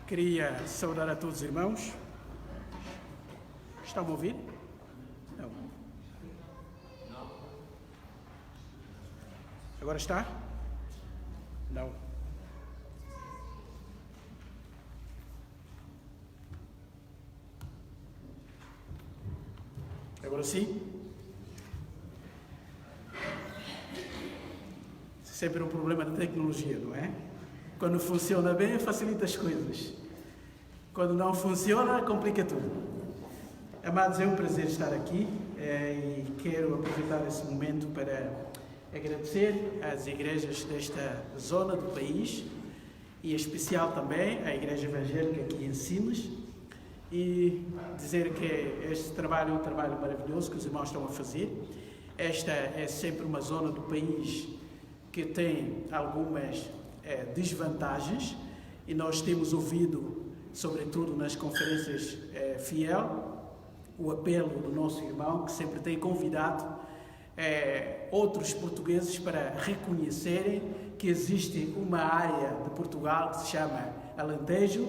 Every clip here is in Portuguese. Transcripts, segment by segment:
Queria saudar a todos os irmãos. Estão a ouvir? Não. Agora está? Não. Agora sim? Sempre um problema da tecnologia, não é? Quando funciona bem, facilita as coisas. Quando não funciona, complica tudo. Amados, é um prazer estar aqui e quero aproveitar esse momento para agradecer às igrejas desta zona do país e em especial também à Igreja Evangélica aqui em Sines e dizer que este trabalho é um trabalho maravilhoso que os irmãos estão a fazer. Esta é sempre uma zona do país que tem algumas desvantagens e nós temos ouvido, sobretudo nas conferências fiel, o apelo do nosso irmão que sempre tem convidado outros portugueses para reconhecerem que existe uma área de Portugal que se chama Alentejo,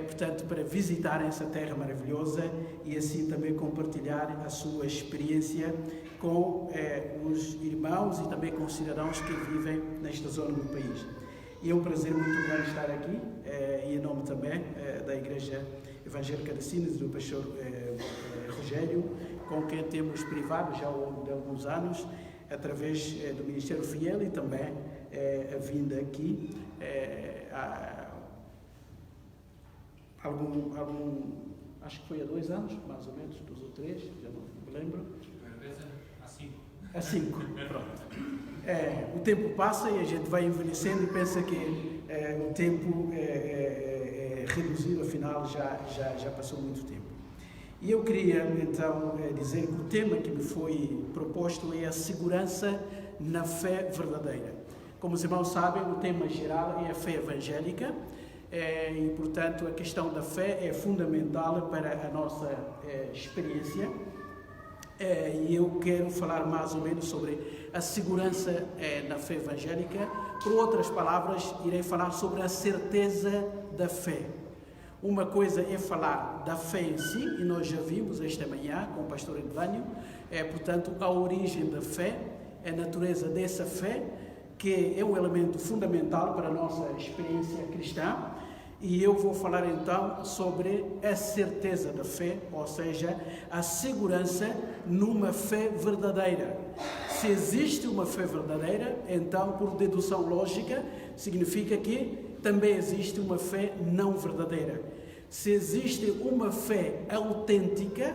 portanto para visitarem essa terra maravilhosa e assim também compartilhar a sua experiência com os irmãos e também com os cidadãos que vivem nesta zona do país. E é um prazer muito grande estar aqui, e em nome também da Igreja Evangélica de Sines, do pastor Rogério, com quem temos privado já ao longo de alguns anos, através do Ministério Fiel e também a vinda aqui, acho que foi há 2 anos, mais ou menos, 2 ou 3, já não me lembro. Há 5, pronto. O tempo passa e a gente vai envelhecendo e pensa que o tempo é reduzido, afinal já passou muito tempo. E eu queria então dizer que o tema que me foi proposto é a segurança na fé verdadeira. Como os irmãos sabem, o tema geral é a fé evangélica e, portanto, a questão da fé é fundamental para a nossa experiência. E eu quero falar mais ou menos sobre a segurança na fé evangélica. Por outras palavras, irei falar sobre a certeza da fé. Uma coisa é falar da fé em si, e nós já vimos esta manhã com o pastor Edvânio, portanto, a origem da fé, a natureza dessa fé, que é um elemento fundamental para a nossa experiência cristã. E eu vou falar então sobre a certeza da fé, ou seja, a segurança numa fé verdadeira. Se existe uma fé verdadeira, então, por dedução lógica, significa que também existe uma fé não verdadeira. Se existe uma fé autêntica,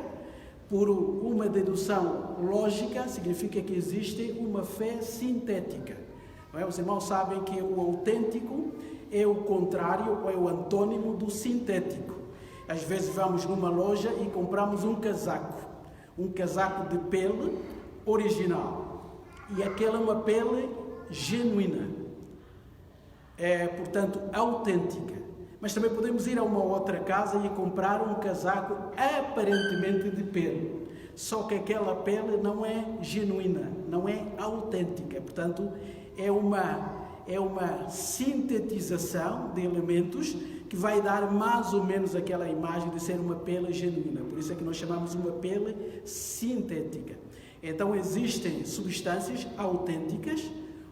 por uma dedução lógica, significa que existe uma fé sintética. Não é? Os irmãos sabem que o autêntico é o contrário, ou é o antônimo do sintético. Às vezes vamos numa loja e compramos um casaco de pele original, e aquela é uma pele genuína, portanto autêntica. Mas também podemos ir a uma outra casa e comprar um casaco aparentemente de pele, só que aquela pele não é genuína, não é autêntica, portanto é uma sintetização de elementos que vai dar mais ou menos aquela imagem de ser uma pele genuína. Por isso é que nós chamamos uma pele sintética. Então existem substâncias autênticas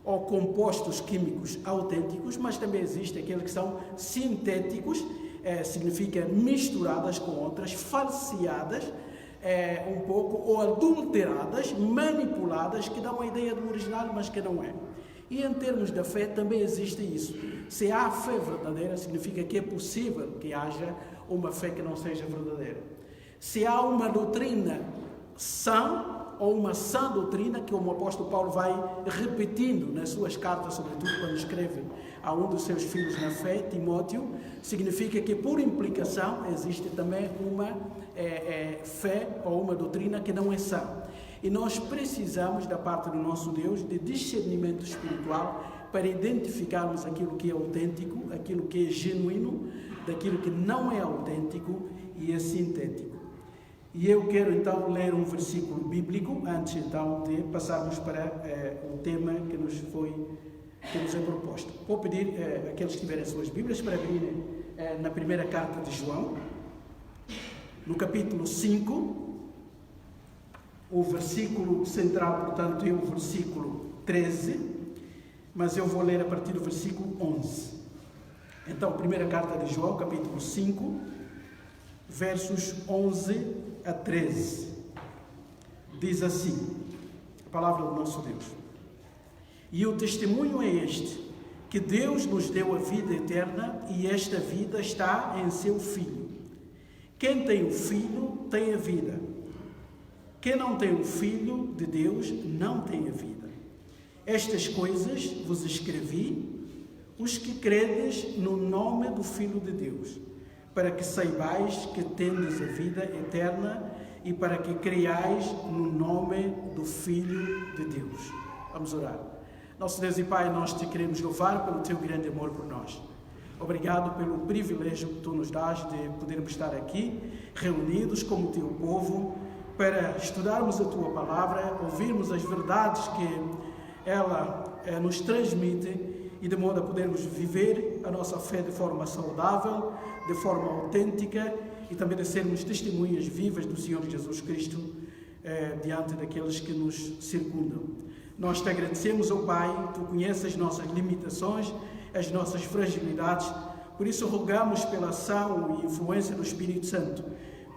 ou compostos químicos autênticos, mas também existem aqueles que são sintéticos, significa misturadas com outras, falseadas um pouco, ou adulteradas, manipuladas, que dão a ideia do original, mas que não é. E em termos da fé também existe isso. Se há fé verdadeira, significa que é possível que haja uma fé que não seja verdadeira. Se há uma doutrina sã, ou uma sã doutrina, que o apóstolo Paulo vai repetindo nas suas cartas, sobretudo quando escreve a um dos seus filhos na fé, Timóteo, significa que por implicação existe também uma fé ou uma doutrina que não é sã. E nós precisamos, da parte do nosso Deus, de discernimento espiritual para identificarmos aquilo que é autêntico, aquilo que é genuíno, daquilo que não é autêntico e é sintético. E eu quero então ler um versículo bíblico, antes então de passarmos para o tema que nos é proposto. Vou pedir àqueles que tiverem as suas Bíblias para abrirem na primeira carta de João, no capítulo 5, o versículo central, portanto, é o versículo 13, mas eu vou ler a partir do versículo 11. Então, primeira carta de João, capítulo 5, versos 11 a 13. Diz assim, a palavra do nosso Deus. E o testemunho é este, que Deus nos deu a vida eterna e esta vida está em seu Filho. Quem tem o Filho tem a vida. Quem não tem o Filho de Deus não tem a vida. Estas coisas vos escrevi, os que credes no nome do Filho de Deus, para que saibais que tendes a vida eterna e para que creiais no nome do Filho de Deus. Vamos orar. Nosso Deus e Pai, nós te queremos louvar pelo teu grande amor por nós. Obrigado pelo privilégio que tu nos dás de podermos estar aqui, reunidos como teu povo, para estudarmos a tua palavra, ouvirmos as verdades que ela nos transmite e de modo a podermos viver a nossa fé de forma saudável, de forma autêntica e também de sermos testemunhas vivas do Senhor Jesus Cristo diante daqueles que nos circundam. Nós te agradecemos, ó Pai, tu conheces as nossas limitações, as nossas fragilidades, por isso rogamos pela ação e influência do Espírito Santo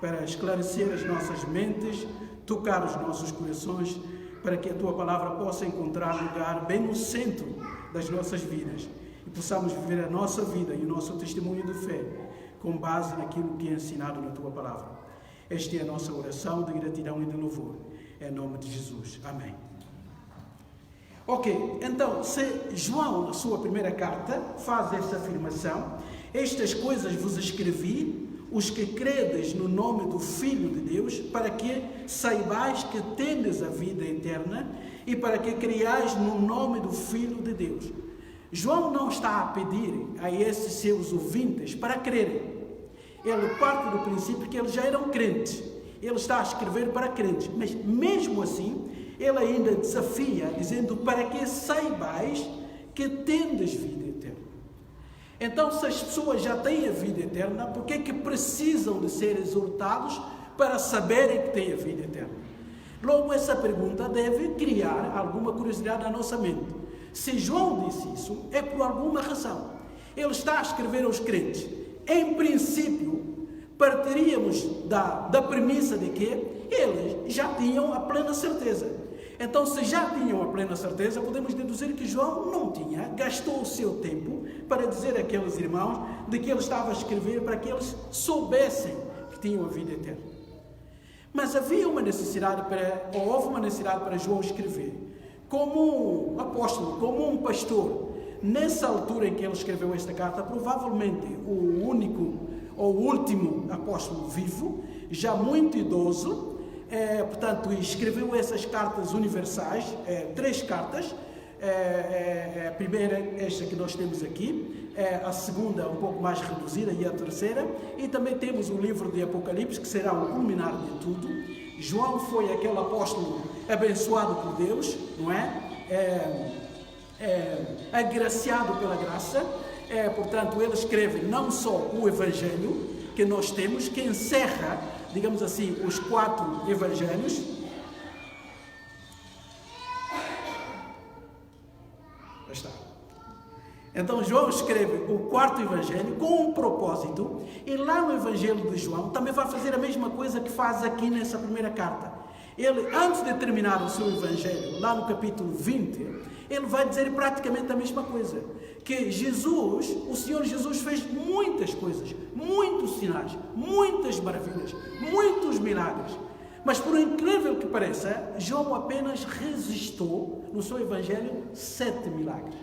para esclarecer as nossas mentes, tocar os nossos corações, para que a tua palavra possa encontrar lugar bem no centro das nossas vidas e possamos viver a nossa vida e o nosso testemunho de fé com base naquilo que é ensinado na tua palavra. Esta é a nossa oração de gratidão e de louvor. Em nome de Jesus. Amém. Ok, então, se João, na sua primeira carta, faz essa afirmação, estas coisas vos escrevi, os que credes no nome do Filho de Deus, para que saibais que tendes a vida eterna e para que creiais no nome do Filho de Deus. João não está a pedir a esses seus ouvintes para crerem. Ele parte do princípio que eles já eram crentes. Ele está a escrever para crentes, mas mesmo assim, ele ainda desafia, dizendo para que saibais que tendes vida eterna. Então, se as pessoas já têm a vida eterna, por que é que precisam de ser exortados para saberem que têm a vida eterna? Logo, essa pergunta deve criar alguma curiosidade na nossa mente. Se João disse isso, é por alguma razão. Ele está a escrever aos crentes. Em princípio, partiríamos da premissa de que eles já tinham a plena certeza. Então, se já tinham a plena certeza, podemos deduzir que João não tinha, gastou o seu tempo para dizer àqueles irmãos de que ele estava a escrever para que eles soubessem que tinham a vida eterna. Mas havia uma necessidade houve uma necessidade para João escrever, como um apóstolo, como um pastor. Nessa altura em que ele escreveu esta carta, provavelmente o único ou último apóstolo vivo, já muito idoso, portanto, escreveu essas cartas universais, 3 cartas. A primeira, esta que nós temos aqui, a segunda um pouco mais reduzida e a terceira, e também temos o livro de Apocalipse, que será o culminar de tudo. João foi aquele apóstolo abençoado por Deus, não é? Agraciado pela graça, portanto, ele escreve não só o Evangelho que nós temos, que encerra, digamos assim, os 4 evangelhos. Está. Então, João escreve o 4º evangelho com um propósito, e lá no evangelho de João também vai fazer a mesma coisa que faz aqui nessa primeira carta. Ele, antes de terminar o seu evangelho, lá no capítulo 20, ele vai dizer praticamente a mesma coisa, que Jesus, o Senhor Jesus fez muitas coisas, muitos sinais, muitas maravilhas, muitos milagres. Mas por incrível que pareça, João apenas registrou no seu evangelho 7 milagres.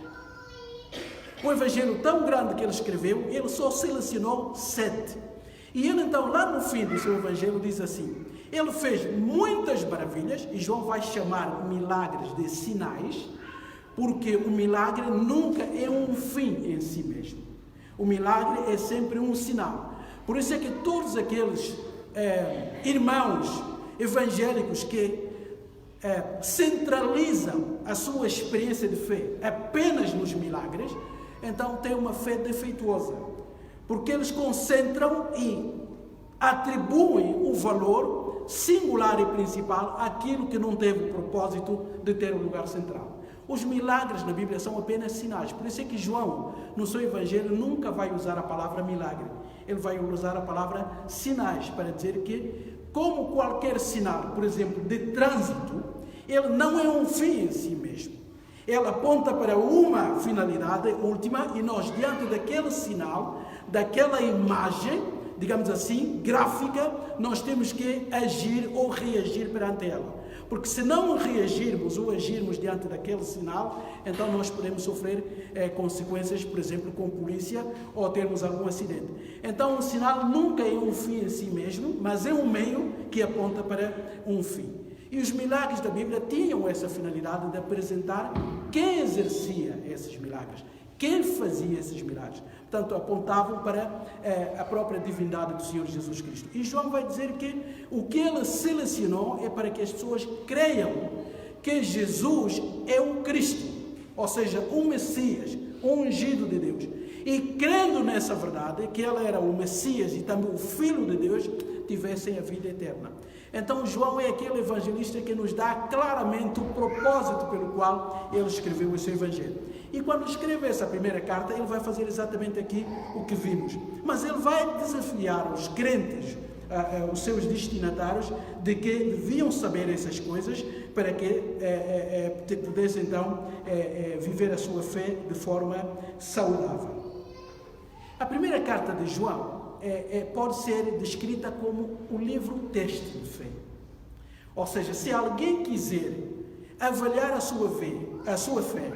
Um evangelho tão grande que ele escreveu, ele só selecionou 7. E ele então, lá no fim do seu evangelho, diz assim: ele fez muitas maravilhas, e João vai chamar milagres de sinais, porque o milagre nunca é um fim em si mesmo. O milagre é sempre um sinal. Por isso é que todos aqueles irmãos evangélicos que centralizam a sua experiência de fé apenas nos milagres, então têm uma fé defeituosa. porque eles concentram e atribuem o valor singular e principal àquilo que não teve o propósito de ter um lugar central. Os milagres na Bíblia são apenas sinais. Por isso é que João, no seu evangelho, nunca vai usar a palavra milagre. Ele vai usar a palavra sinais, para dizer que, como qualquer sinal, por exemplo, de trânsito, ele não é um fim em si mesmo. Ele aponta para uma finalidade última e nós, diante daquele sinal, daquela imagem, digamos assim, gráfica, nós temos que agir ou reagir perante ela. Porque se não reagirmos ou agirmos diante daquele sinal, então nós podemos sofrer consequências, por exemplo, com polícia ou termos algum acidente. Então o sinal nunca é um fim em si mesmo, mas é um meio que aponta para um fim. E os milagres da Bíblia tinham essa finalidade de apresentar quem exercia esses milagres, quem fazia esses milagres. Portanto, apontavam para a própria divindade do Senhor Jesus Cristo. E João vai dizer que o que ele selecionou é para que as pessoas creiam que Jesus é o Cristo, ou seja, o Messias, o ungido de Deus. E crendo nessa verdade, que ele era o Messias e também o Filho de Deus, tivessem a vida eterna. Então João é aquele evangelista que nos dá claramente o propósito pelo qual ele escreveu o seu evangelho. E quando escreve essa primeira carta, ele vai fazer exatamente aqui o que vimos. Mas ele vai desafiar os crentes, os seus destinatários, de que deviam saber essas coisas para que pudessem então viver a sua fé de forma saudável. A primeira carta de João pode ser descrita como o livro-texto de fé. Ou seja, se alguém quiser avaliar a sua fé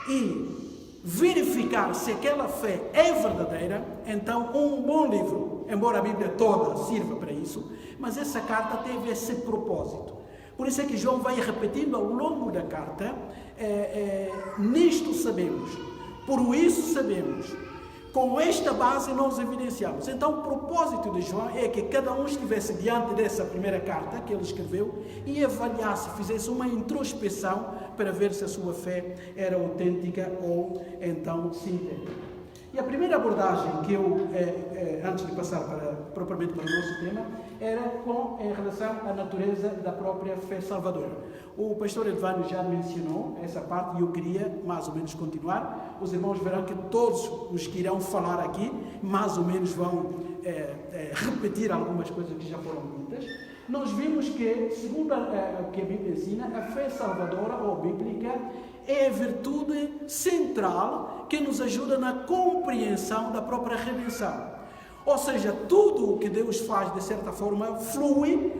e verificar se aquela fé é verdadeira, então um bom livro, embora a Bíblia toda sirva para isso, mas essa carta teve esse propósito. Por isso é que João vai repetindo ao longo da carta, nisto sabemos, por isso sabemos, com esta base nós evidenciamos. Então o propósito de João é que cada um estivesse diante dessa primeira carta que ele escreveu e avaliasse, fizesse uma introspeção para ver se a sua fé era autêntica ou então sintética. E a primeira abordagem que eu, antes de passar propriamente para o nosso tema, era em relação à natureza da própria fé salvadora. O pastor Edvânio já mencionou essa parte e eu queria mais ou menos continuar. Os irmãos verão que todos os que irão falar aqui, mais ou menos vão repetir algumas coisas que já foram ditas. Nós vimos que, segundo o que a Bíblia ensina, a fé salvadora ou bíblica é a virtude central que nos ajuda na compreensão da própria redenção. Ou seja, tudo o que Deus faz, de certa forma, flui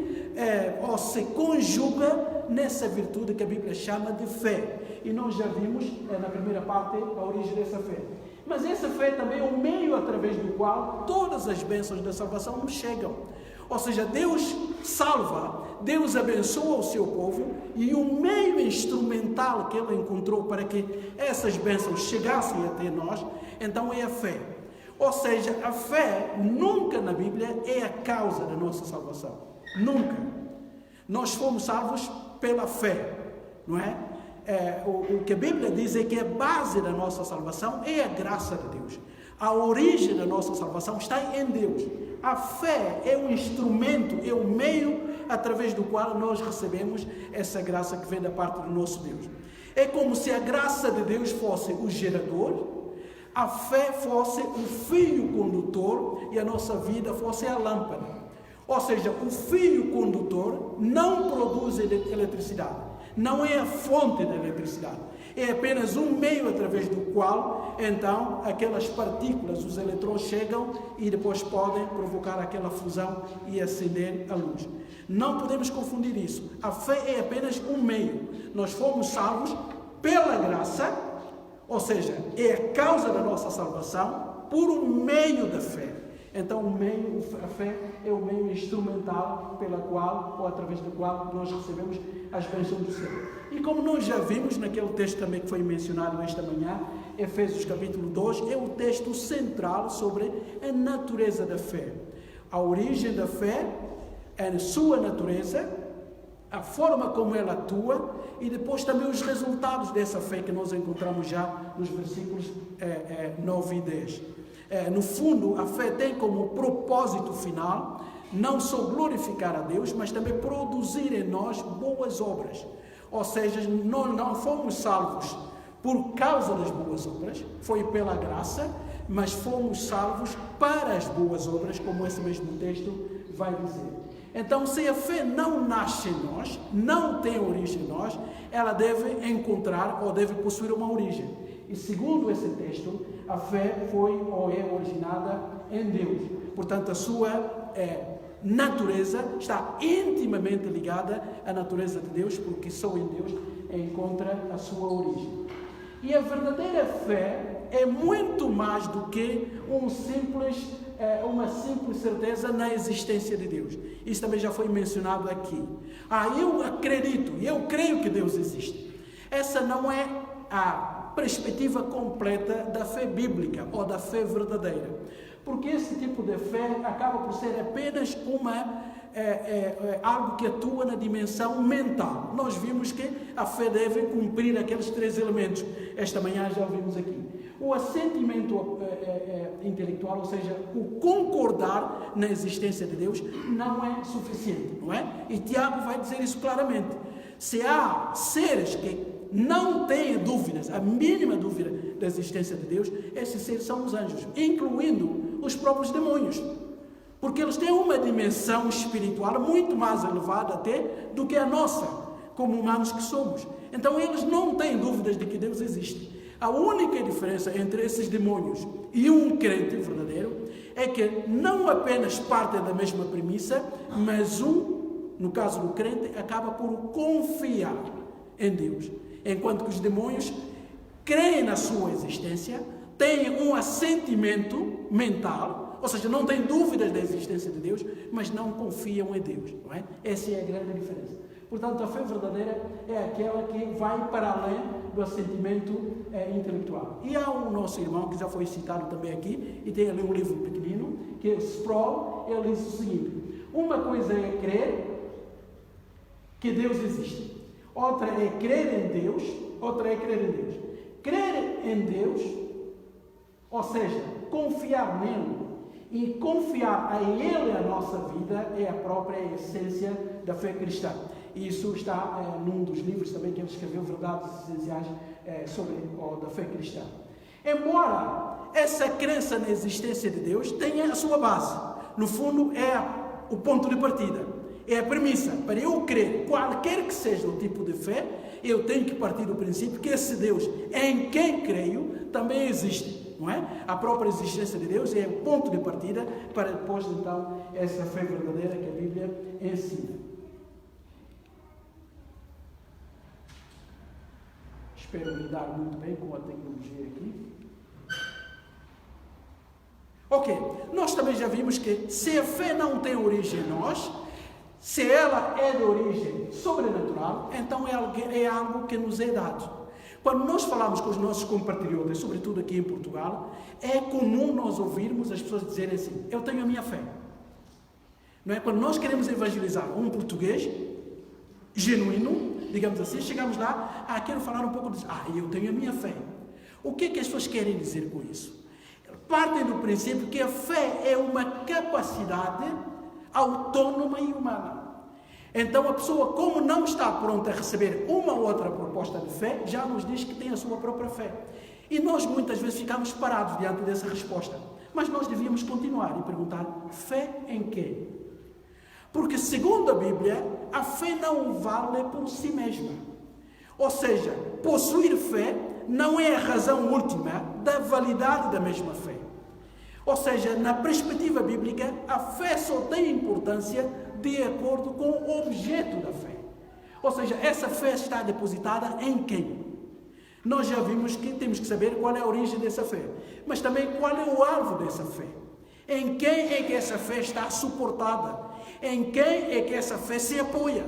ou se conjuga nessa virtude que a Bíblia chama de fé. E nós já vimos, na primeira parte, a origem dessa fé. Mas essa fé também é o meio através do qual todas as bênçãos da salvação nos chegam. Ou seja, Deus salva, Deus abençoa o seu povo e o meio instrumental que Ele encontrou para que essas bênçãos chegassem até nós, então é a fé. Ou seja, a fé nunca na Bíblia é a causa da nossa salvação. Nunca. Nós fomos salvos pela fé, não é? O que a Bíblia diz é que a base da nossa salvação é a graça de Deus. A origem da nossa salvação está em Deus. A fé é um instrumento, é um meio através do qual nós recebemos essa graça que vem da parte do nosso Deus. É como se a graça de Deus fosse o gerador, a fé fosse o fio condutor e a nossa vida fosse a lâmpada. Ou seja, o fio condutor não produz eletricidade, não é a fonte da eletricidade. É apenas um meio através do qual, então, aquelas partículas, os eletrões chegam e depois podem provocar aquela fusão e acender a luz. Não podemos confundir isso. A fé é apenas um meio. Nós fomos salvos pela graça, ou seja, é a causa da nossa salvação por um meio da fé. Então, a fé é o meio instrumental pela qual, ou através do qual, nós recebemos as bênçãos do céu. E como nós já vimos naquele texto também que foi mencionado esta manhã, Efésios capítulo 2, é o texto central sobre a natureza da fé. A origem da fé, a sua natureza, a forma como ela atua e depois também os resultados dessa fé que nós encontramos já nos versículos 9 e 10. no fundo, a fé tem como propósito final não só glorificar a Deus, mas também produzir em nós boas obras. Ou seja, não fomos salvos por causa das boas obras, foi pela graça, mas fomos salvos para as boas obras, como esse mesmo texto vai dizer. Então, se a fé não nasce em nós, não tem origem em nós, ela deve encontrar ou deve possuir uma origem. E segundo esse texto, a fé foi ou é originada em Deus. Portanto, a sua natureza está intimamente ligada à natureza de Deus, porque só em Deus encontra a sua origem. E a verdadeira fé é muito mais do que uma simples certeza na existência de Deus. Isso também já foi mencionado aqui. Eu acredito, eu creio que Deus existe. Essa não é a perspectiva completa da fé bíblica ou da fé verdadeira. Porque esse tipo de fé acaba por ser apenas algo que atua na dimensão mental. Nós vimos que a fé deve cumprir aqueles 3 elementos. Esta manhã já ouvimos aqui. O assentimento intelectual, ou seja, o concordar na existência de Deus, não é suficiente, não é? E Tiago vai dizer isso claramente. Se há seres que não têm dúvidas, a mínima dúvida da existência de Deus, esses seres são os anjos, incluindo os próprios demônios. Porque eles têm uma dimensão espiritual muito mais elevada até do que a nossa, como humanos que somos. Então eles não têm dúvidas de que Deus existe. A única diferença entre esses demônios e um crente verdadeiro é que não apenas partem da mesma premissa, mas no caso do crente, acaba por confiar em Deus. Enquanto que os demônios creem na sua existência, têm um assentimento mental, ou seja, não têm dúvidas da existência de Deus, mas não confiam em Deus. Não é? Essa é a grande diferença. Portanto, a fé verdadeira é aquela que vai para além do assentimento intelectual. E há o nosso irmão, que já foi citado também aqui, e tem ali um livro pequenino, que é o Sproul. Ele diz o seguinte: uma coisa é crer que Deus existe. Outra é crer em Deus, outra é crer em Deus. Crer em Deus, ou seja, confiar nele e confiar a Ele a nossa vida, é a própria essência da fé cristã. Isso está num dos livros também que ele escreveu, Verdades Essenciais da fé cristã. Embora essa crença na existência de Deus tenha a sua base, no fundo é o ponto de partida. É a premissa. Para eu crer, qualquer que seja o tipo de fé, eu tenho que partir do princípio que esse Deus em quem creio também existe, não é? A própria existência de Deus é o ponto de partida para depois, então, essa fé verdadeira que a Bíblia ensina. Espero lidar muito bem com a tecnologia aqui. Ok, nós também já vimos que se a fé não tem origem em nós, se ela é de origem sobrenatural, então é algo que nos é dado. Quando nós falamos com os nossos compatriotas, sobretudo aqui em Portugal, é comum nós ouvirmos as pessoas dizerem assim: eu tenho a minha fé. Não é? Quando nós queremos evangelizar um português genuíno, digamos assim, chegamos lá, quero falar um pouco disso. Eu tenho a minha fé. O que é que as pessoas querem dizer com isso? Partem do princípio que a fé é uma capacidade autônoma e humana. Então a pessoa, como não está pronta a receber uma ou outra proposta de fé, já nos diz que tem a sua própria fé. E nós muitas vezes ficamos parados diante dessa resposta. Mas nós devíamos continuar e perguntar: fé em quê? Porque segundo a Bíblia, a fé não vale por si mesma. Ou seja, possuir fé não é a razão última da validade da mesma fé. Ou seja, na perspectiva bíblica, a fé só tem importância de acordo com o objeto da fé. Ou seja, essa fé está depositada em quem? Nós já vimos que temos que saber qual é a origem dessa fé, mas também qual é o alvo dessa fé. Em quem é que essa fé está suportada? Em quem é que essa fé se apoia?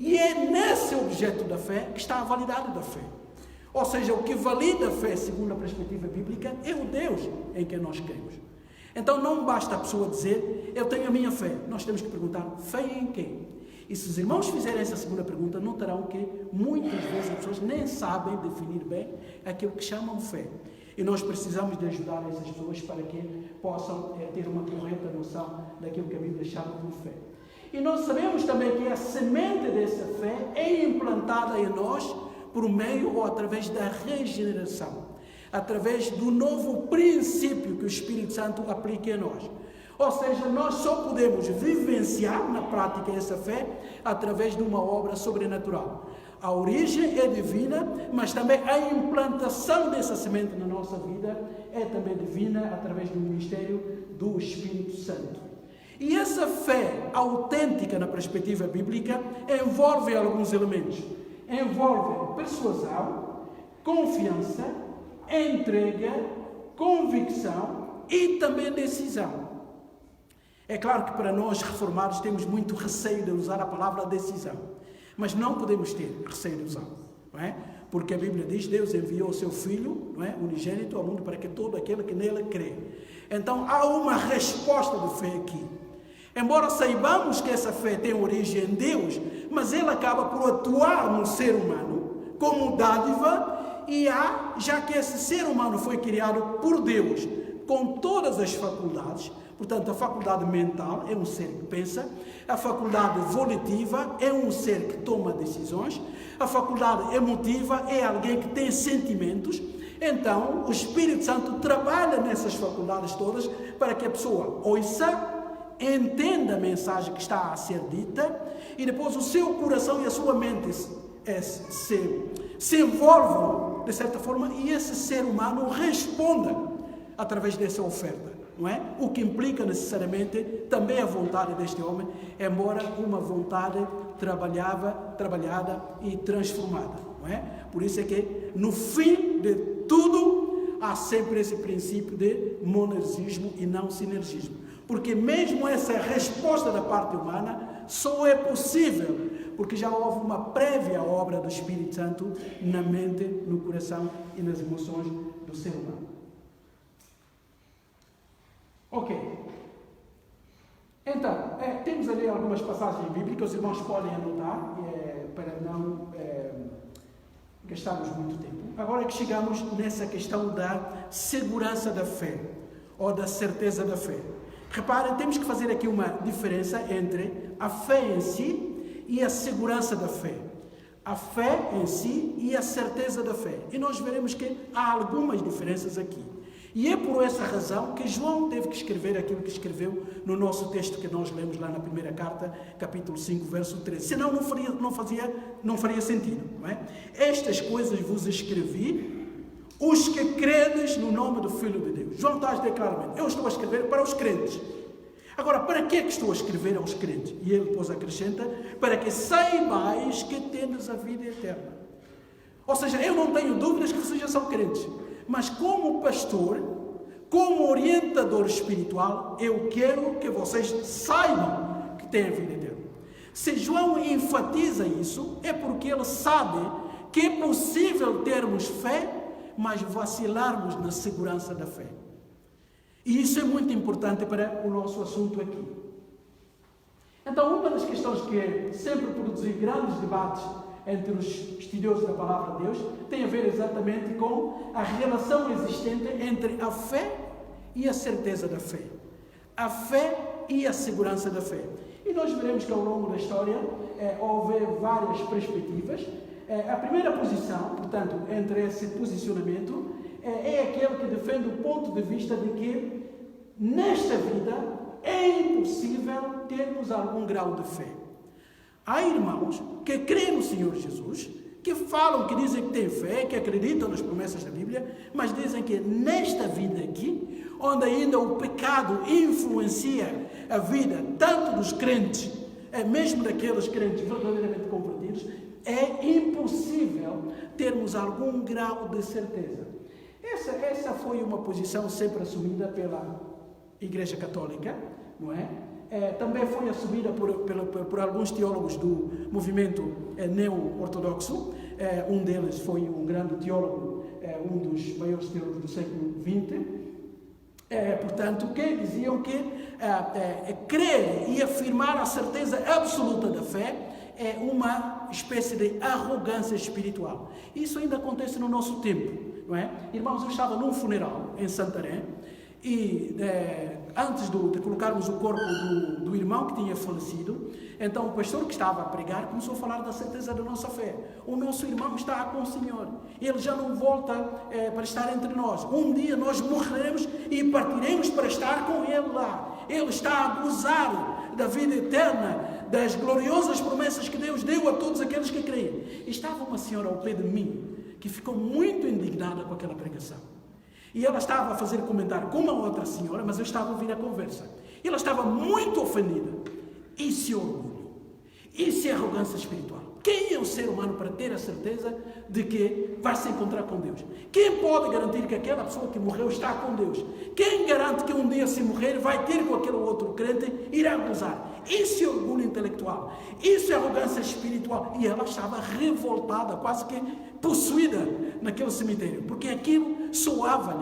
E é nesse objeto da fé que está a validade da fé. Ou seja, o que valida a fé, segundo a perspectiva bíblica, é o Deus em quem nós cremos. Então não basta a pessoa dizer: eu tenho a minha fé. Nós temos que perguntar: fé em quem? E se os irmãos fizerem essa segunda pergunta, notarão que muitas vezes as pessoas nem sabem definir bem aquilo que chamam fé. E nós precisamos de ajudar essas pessoas para que possam ter uma correta noção daquilo que a Bíblia chama de fé. E nós sabemos também que a semente dessa fé é implantada em nós por meio ou através da regeneração, através do novo princípio que o Espírito Santo aplica em nós. Ou seja, nós só podemos vivenciar na prática essa fé através de uma obra sobrenatural. A origem é divina, mas também a implantação dessa semente na nossa vida é também divina através do ministério do Espírito Santo. E essa fé autêntica na perspectiva bíblica envolve alguns elementos. Envolve persuasão, confiança, entrega, convicção e também decisão. É claro que para nós reformados temos muito receio de usar a palavra decisão, mas não podemos ter receio de usar, não é? Porque a Bíblia diz: Deus enviou o seu Filho, não é, unigênito ao mundo para que todo aquele que nele crê. Então há uma resposta de fé aqui. Embora saibamos que essa fé tem origem em Deus, mas ela acaba por atuar no ser humano como dádiva, e já que esse ser humano foi criado por Deus com todas as faculdades. Portanto, a faculdade mental é um ser que pensa, a faculdade volitiva é um ser que toma decisões, a faculdade emotiva é alguém que tem sentimentos. Então, o Espírito Santo trabalha nessas faculdades todas para que a pessoa ouça, entenda a mensagem que está a ser dita, e depois o seu coração e a sua mente se envolvam de certa forma, e esse ser humano responda através dessa oferta, não é? O que implica necessariamente também a vontade deste homem, embora uma vontade trabalhada e transformada, não é? Por isso é que no fim de tudo há sempre esse princípio de monergismo e não sinergismo, porque mesmo essa resposta da parte humana só é possível porque já houve uma prévia obra do Espírito Santo na mente, no coração e nas emoções do ser humano. Ok. Então, temos ali algumas passagens bíblicas, os irmãos podem anotar, para não gastarmos muito tempo. Agora é que chegamos nessa questão da segurança da fé, ou da certeza da fé. Reparem, temos que fazer aqui uma diferença entre a fé em si e a segurança da fé. A fé em si e a certeza da fé. E nós veremos que há algumas diferenças aqui. E é por essa razão que João teve que escrever aquilo que escreveu no nosso texto que nós lemos lá na primeira carta, capítulo 5, verso 13. Senão não faria sentido, não é? Estas coisas vos escrevi, os que credes no nome do Filho de Deus. João está a dizer claramente: eu estou a escrever para os crentes. Agora, para que é que estou a escrever aos crentes? E ele depois acrescenta: para que saibais que tendes a vida eterna. Ou seja, eu não tenho dúvidas que vocês já são crentes. Mas como pastor, como orientador espiritual, eu quero que vocês saibam que têm a vida eterna. Se João enfatiza isso, é porque ele sabe que é possível termos fé, mas vacilarmos na segurança da fé. E isso é muito importante para o nosso assunto aqui. Então, uma das questões que sempre produziu grandes debates entre os estudiosos da Palavra de Deus tem a ver exatamente com a relação existente entre a fé e a certeza da fé. A fé e a segurança da fé. E nós veremos que ao longo da história houve várias perspectivas. A primeira posição, portanto, entre esse posicionamento, é aquele que defende o ponto de vista de que nesta vida é impossível termos algum grau de fé. Há irmãos que creem no Senhor Jesus, que falam, que dizem que têm fé, que acreditam nas promessas da Bíblia, mas dizem que nesta vida aqui, onde ainda o pecado influencia a vida tanto dos crentes, mesmo daqueles crentes verdadeiramente convertidos, é impossível termos algum grau de certeza. Essa foi uma posição sempre assumida pela Igreja Católica, não é? Também foi assumida por alguns teólogos do movimento neo-ortodoxo. Um deles foi um grande teólogo, um dos maiores teólogos do século XX. Portanto, que diziam que crer e afirmar a certeza absoluta da fé é uma espécie de arrogância espiritual. Isso ainda acontece no nosso tempo. não é? Irmãos, eu estava num funeral em Santarém e antes de colocarmos o corpo do irmão que tinha falecido, então o pastor que estava a pregar começou a falar da certeza da nossa fé. O nosso irmão está com o Senhor, ele já não volta para estar entre nós. Um dia nós morreremos e partiremos para estar com ele lá. Ele está a gozar da vida eterna, das gloriosas promessas que Deus deu a todos aqueles que creem. Estava uma senhora ao pé de mim que ficou muito indignada com aquela pregação. E ela estava a fazer comentário com uma outra senhora, mas eu estava a ouvir a conversa. E ela estava muito ofendida. Isso é orgulho. Isso é arrogância espiritual. Quem é o ser humano para ter a certeza de que vai se encontrar com Deus? Quem pode garantir que aquela pessoa que morreu está com Deus? Quem garante que um dia, se morrer, vai ter com aquele outro crente e irá gozar? Isso é orgulho intelectual. Isso é arrogância espiritual. E ela estava revoltada, quase que possuída naquele cemitério. Porque aquilo soava,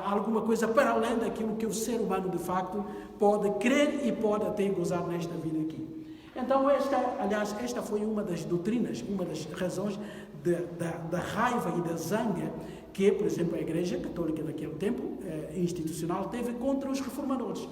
alguma coisa para além daquilo que o ser humano, de facto, pode crer e pode até gozar nesta vida aqui. Então, esta foi uma das doutrinas, uma das razões da raiva e da zanga que, por exemplo, a Igreja Católica naquele tempo, institucional, teve contra os reformadores.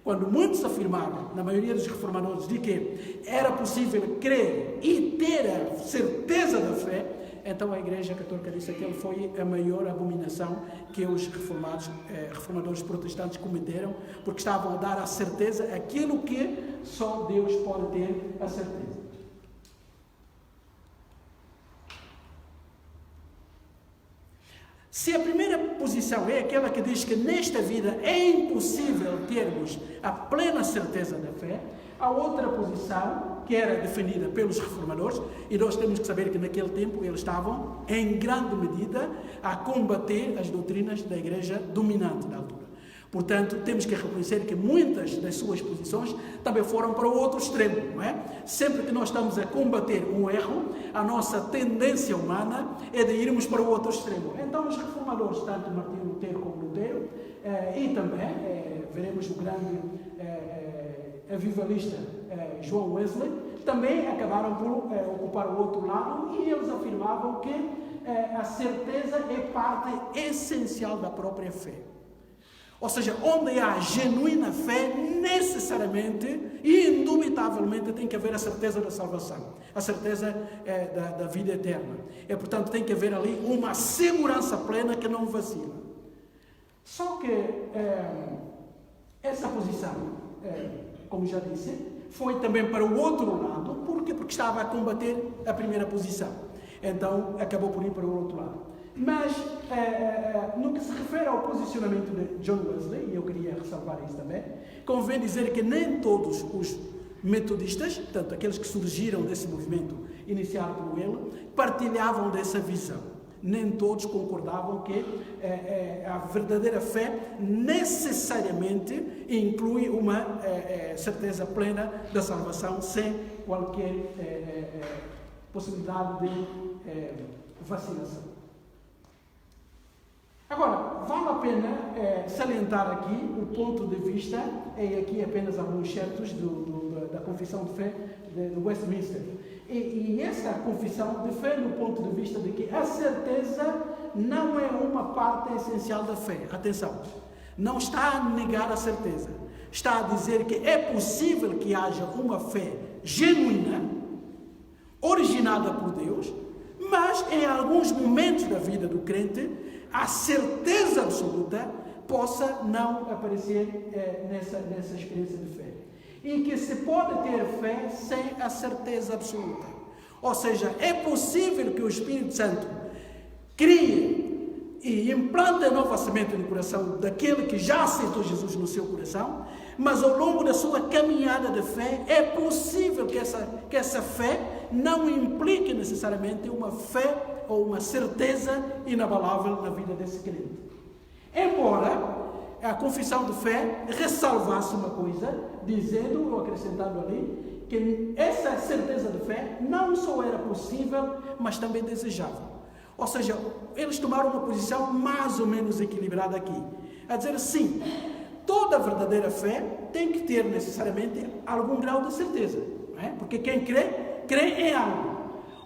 Quando muitos afirmaram, na maioria dos reformadores, de que era possível crer e ter a certeza da fé, então a Igreja Católica disse que ele foi a maior abominação que os reformadores protestantes cometeram, porque estavam a dar a certeza aquilo que só Deus pode ter a certeza. Se a primeira posição é aquela que diz que nesta vida é impossível termos a plena certeza da fé, a outra posição, que era defendida pelos reformadores, e nós temos que saber que naquele tempo eles estavam, em grande medida, a combater as doutrinas da igreja dominante da altura. Portanto, temos que reconhecer que muitas das suas posições também foram para o outro extremo, não é? Sempre que nós estamos a combater um erro, a nossa tendência humana é de irmos para o outro extremo. Então, os reformadores, tanto Martinho Lutero como Lutero, e também, veremos o grande avivalista João Wesley, também acabaram por ocupar o outro lado, e eles afirmavam que a certeza é parte essencial da própria fé. Ou seja, onde há genuína fé, necessariamente e indubitavelmente tem que haver a certeza da salvação, a certeza da vida eterna. E, portanto, tem que haver ali uma segurança plena que não vacila. Só que essa posição, como já disse, foi também para o outro lado. Por quê? Porque estava a combater a primeira posição. Então, acabou por ir para o outro lado. Mas, no que se refere ao posicionamento de John Wesley, e eu queria ressalvar isso também, convém dizer que nem todos os metodistas, portanto, aqueles que surgiram desse movimento iniciado por ele, partilhavam dessa visão. Nem todos concordavam que a verdadeira fé necessariamente inclui uma certeza plena da salvação, sem qualquer possibilidade de vacilação. Agora, vale a pena salientar aqui o ponto de vista, e aqui apenas alguns certos da Confissão de Fé de Westminster. E essa confissão defende o ponto de vista de que a certeza não é uma parte essencial da fé. Atenção, não está a negar a certeza. Está a dizer que é possível que haja uma fé genuína, originada por Deus, mas em alguns momentos da vida do crente, a certeza absoluta possa não aparecer nessa experiência de fé. E que se pode ter fé sem a certeza absoluta. Ou seja, é possível que o Espírito Santo crie e implante a nova semente no coração daquele que já aceitou Jesus no seu coração, mas ao longo da sua caminhada de fé, é possível que essa fé não implique necessariamente uma fé ou uma certeza inabalável na vida desse crente. Embora a confissão de fé ressalvasse uma coisa, dizendo ou acrescentando ali, que essa certeza de fé não só era possível, mas também desejável. Ou seja, eles tomaram uma posição mais ou menos equilibrada aqui, a dizer sim, toda verdadeira fé tem que ter necessariamente algum grau de certeza, não é? Porque quem crê, crê em algo.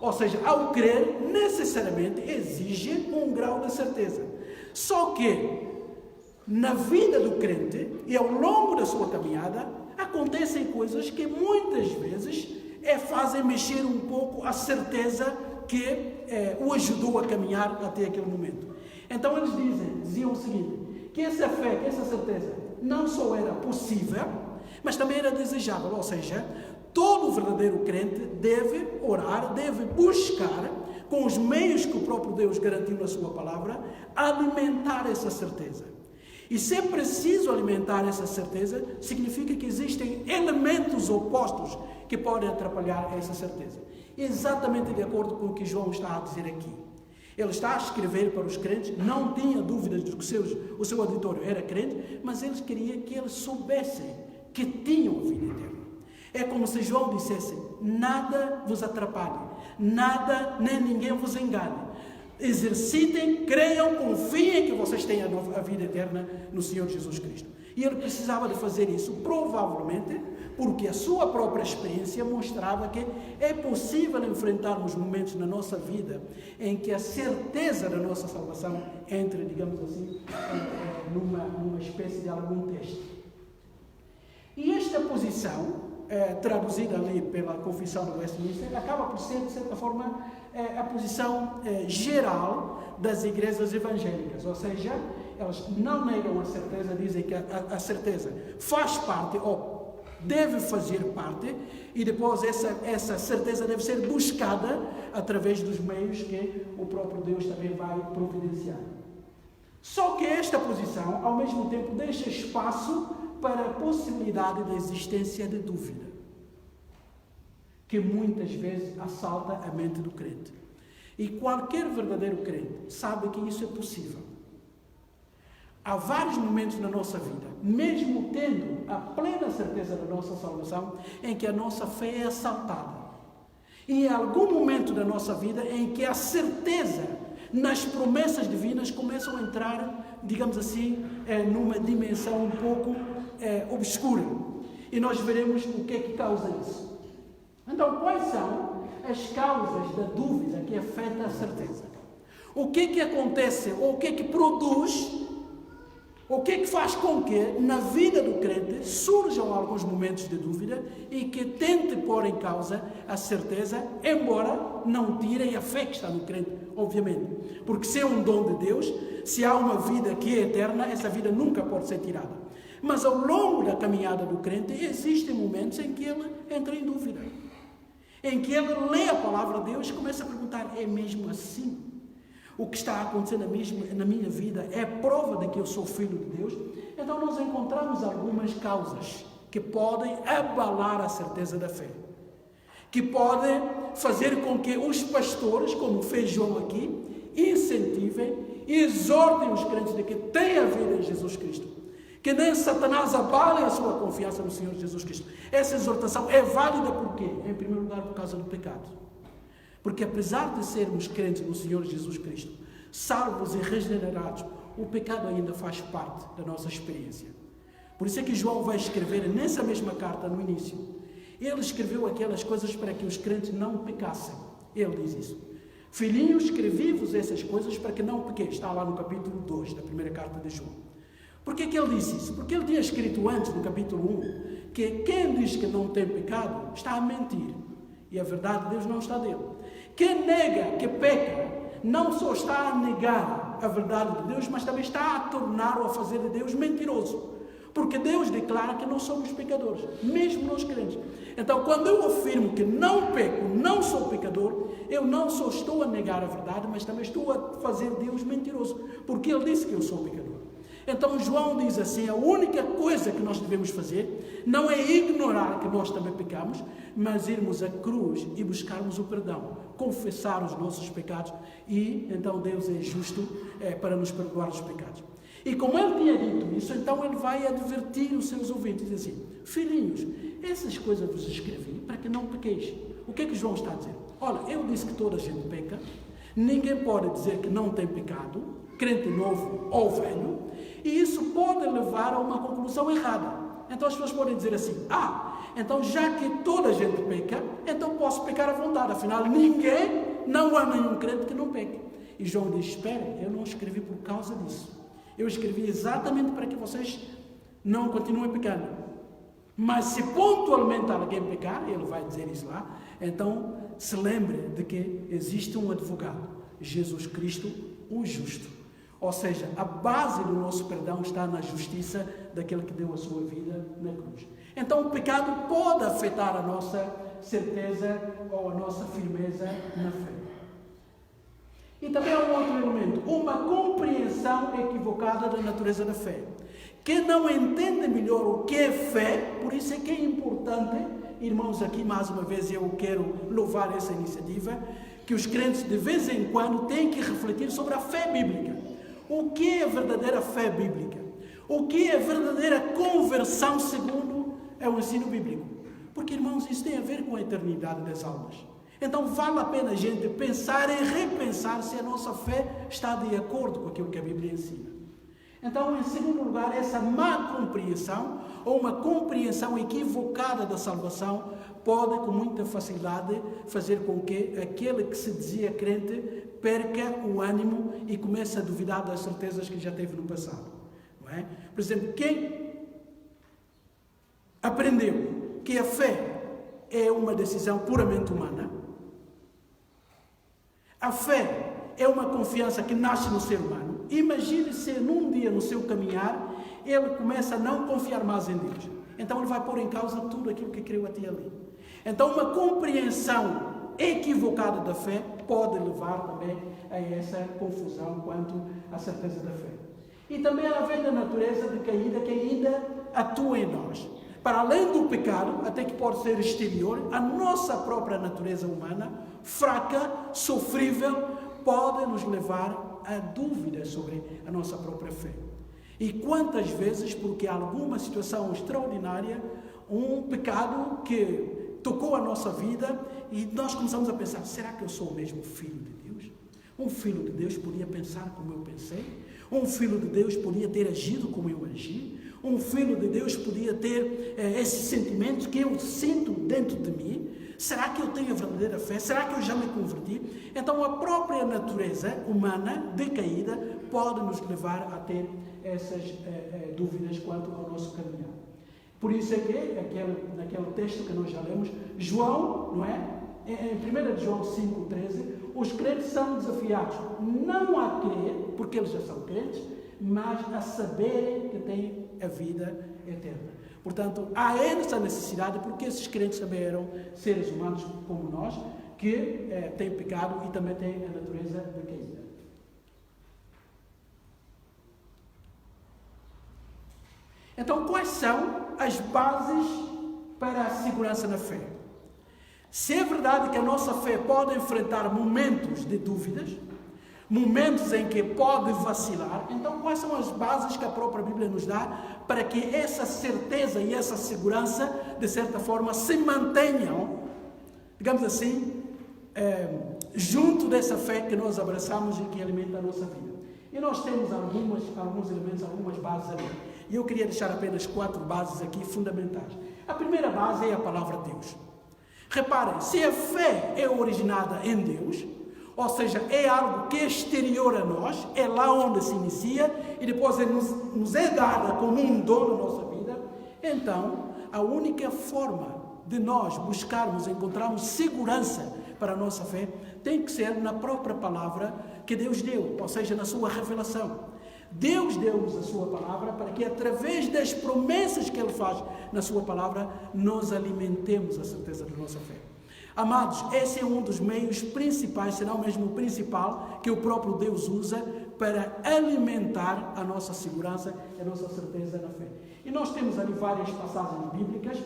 Ou seja, ao crer, necessariamente exige um grau de certeza. Só que, na vida do crente e ao longo da sua caminhada, acontecem coisas que muitas vezes fazem mexer um pouco a certeza que o ajudou a caminhar até aquele momento. Então eles diziam o seguinte, que essa fé, que essa certeza não só era possível, mas também era desejável. Ou seja, todo verdadeiro crente deve orar, deve buscar, com os meios que o próprio Deus garantiu na sua palavra, alimentar essa certeza. E se é preciso alimentar essa certeza, significa que existem elementos opostos que podem atrapalhar essa certeza. Exatamente de acordo com o que João está a dizer aqui. Ele está a escrever para os crentes, não tinha dúvidas de que o seu auditório era crente, mas ele queria que eles soubessem que tinham a vida eterna. É como se João dissesse, nada vos atrapalhe, nada nem ninguém vos engane. Exercitem, creiam, confiem que vocês têm a vida eterna no Senhor Jesus Cristo. E ele precisava de fazer isso, provavelmente, porque a sua própria experiência mostrava que é possível enfrentarmos momentos na nossa vida em que a certeza da nossa salvação entra, digamos assim, numa espécie de algum teste. E esta posição, traduzida ali pela Confissão de Westminster, acaba por ser, de certa forma, a posição geral das igrejas evangélicas. Ou seja, elas não negam a certeza, dizem que a certeza faz parte, ou deve fazer parte, e depois essa certeza deve ser buscada através dos meios que o próprio Deus também vai providenciar. Só que esta posição, ao mesmo tempo, deixa espaço para a possibilidade da existência de dúvida, que muitas vezes assalta a mente do crente. E qualquer verdadeiro crente sabe que isso é possível. Há vários momentos na nossa vida, mesmo tendo a plena certeza da nossa salvação, em que a nossa fé é assaltada. E em algum momento da nossa vida em que a certeza nas promessas divinas começam a entrar, digamos assim, numa dimensão um pouco obscura. E nós veremos o que é que causa isso. Então, quais são as causas da dúvida que afeta a certeza? O que é que acontece, ou o que é que produz, o que é que faz com que na vida do crente surjam alguns momentos de dúvida e que tente pôr em causa a certeza, embora não tirem a fé que está no crente, obviamente. Porque se é um dom de Deus, se há uma vida que é eterna, essa vida nunca pode ser tirada. Mas ao longo da caminhada do crente, existem momentos em que ele entra em dúvida. Em que ele lê a palavra de Deus e começa a perguntar, é mesmo assim? O que está a acontecer na minha vida é prova de que eu sou filho de Deus? Então nós encontramos algumas causas que podem abalar a certeza da fé. Que podem fazer com que os pastores, como fez João aqui, incentivem e exortem os crentes de que têm a vida em Jesus Cristo. Que nem Satanás abale a sua confiança no Senhor Jesus Cristo. Essa exortação é válida por quê? Em primeiro lugar, por causa do pecado. Porque apesar de sermos crentes no Senhor Jesus Cristo, salvos e regenerados, o pecado ainda faz parte da nossa experiência. Por isso é que João vai escrever nessa mesma carta no início. Ele escreveu aquelas coisas para que os crentes não pecassem. Ele diz isso. Filhinhos, escrevi-vos essas coisas para que não pequeis. Está lá no capítulo 2 da primeira carta de João. Por que ele disse isso? Porque ele tinha escrito antes, no capítulo 1, que quem diz que não tem pecado está a mentir. E a verdade de Deus não está dele. Quem nega que peca, não só está a negar a verdade de Deus, mas também está a tornar ou a fazer de Deus mentiroso. Porque Deus declara que não somos pecadores, mesmo nós crentes. Então, quando eu afirmo que não peco, não sou pecador, eu não só estou a negar a verdade, mas também estou a fazer Deus mentiroso. Porque Ele disse que eu sou pecador. Então João diz assim, a única coisa que nós devemos fazer não é ignorar que nós também pecamos, mas irmos à cruz e buscarmos o perdão, confessar os nossos pecados e então Deus é justo para nos perdoar os pecados. E como ele tinha dito isso, então ele vai advertir os seus ouvintes, diz assim, filhinhos, essas coisas vos escrevi para que não pequeis. O que é que João está a dizer? Olha, eu disse que toda a gente peca, ninguém pode dizer que não tem pecado, crente novo ou velho, e isso pode levar a uma conclusão errada. Então as pessoas podem dizer assim, então já que toda a gente peca, então posso pecar à vontade, afinal não há nenhum crente que não peque. E João diz, espera, eu não escrevi por causa disso. Eu escrevi exatamente para que vocês não continuem pecando. Mas se pontualmente alguém pecar, ele vai dizer isso lá, então se lembre de que existe um advogado, Jesus Cristo, o justo. Ou seja, a base do nosso perdão está na justiça daquele que deu a sua vida na cruz. Então o pecado pode afetar a nossa certeza ou a nossa firmeza na fé. E também há um outro elemento, uma compreensão equivocada da natureza da fé. Quem não entende melhor o que é fé, por isso é que é importante, irmãos, aqui mais uma vez eu quero louvar essa iniciativa, que os crentes de vez em quando têm que refletir sobre a fé bíblica. O que é a verdadeira fé bíblica? O que é a verdadeira conversão segundo é o ensino bíblico? Porque, irmãos, isso tem a ver com a eternidade das almas. Então vale a pena a gente pensar e repensar se a nossa fé está de acordo com aquilo que a Bíblia ensina. Então, em segundo lugar, essa má compreensão ou uma compreensão equivocada da salvação pode, com muita facilidade, fazer com que aquele que se dizia crente perca o ânimo e comece a duvidar das certezas que já teve no passado. Não é? Por exemplo, quem aprendeu que a fé é uma decisão puramente humana, a fé é uma confiança que nasce no ser humano. Imagine se num dia no seu caminhar ele começa a não confiar mais em Deus. Então ele vai pôr em causa tudo aquilo que creu até ali. Então uma compreensão equivocada da fé pode levar também a essa confusão quanto à certeza da fé. E também a velha natureza decaída que ainda atua em nós. Para além do pecado, até que pode ser exterior, a nossa própria natureza humana, fraca, sofrível, pode nos levar a dúvidas sobre a nossa própria fé. E quantas vezes, porque há alguma situação extraordinária, um pecado que tocou a nossa vida e nós começamos a pensar, será que eu sou o mesmo filho de Deus? Um filho de Deus podia pensar como eu pensei? Um filho de Deus podia ter agido como eu agi? Um filho de Deus podia ter esses sentimentos que eu sinto dentro de mim? Será que eu tenho a verdadeira fé? Será que eu já me converti? Então a própria natureza humana decaída pode nos levar a ter essas dúvidas quanto ao nosso caminhar. Por isso é que, naquele texto que nós já lemos, João, não é? Em 1 João 5,13, os crentes são desafiados não a crer, porque eles já são crentes, mas a saberem que têm a vida eterna. Portanto, há essa necessidade, porque esses crentes também eram seres humanos como nós, que têm pecado e também têm a natureza decaída. Então, quais são as bases para a segurança na fé? Se é verdade que a nossa fé pode enfrentar momentos de dúvidas, momentos em que pode vacilar, então quais são as bases que a própria Bíblia nos dá para que essa certeza e essa segurança, de certa forma, se mantenham, digamos assim, junto dessa fé que nós abraçamos e que alimenta a nossa vida? E nós temos alguns elementos, algumas bases ali. E eu queria deixar apenas 4 bases aqui fundamentais. A primeira base é a palavra de Deus. Reparem, se a fé é originada em Deus, ou seja, é algo que é exterior a nós, é lá onde se inicia e depois nos é dada como um dom na nossa vida, então a única forma de nós buscarmos, encontrarmos segurança para a nossa fé, tem que ser na própria palavra que Deus deu, ou seja, na sua revelação. Deus deu-nos a sua palavra para que, através das promessas que Ele faz na sua palavra, nós alimentemos a certeza da nossa fé. Amados, esse é um dos meios principais, se não mesmo o principal, que o próprio Deus usa para alimentar a nossa segurança e a nossa certeza na fé. E nós temos ali várias passagens bíblicas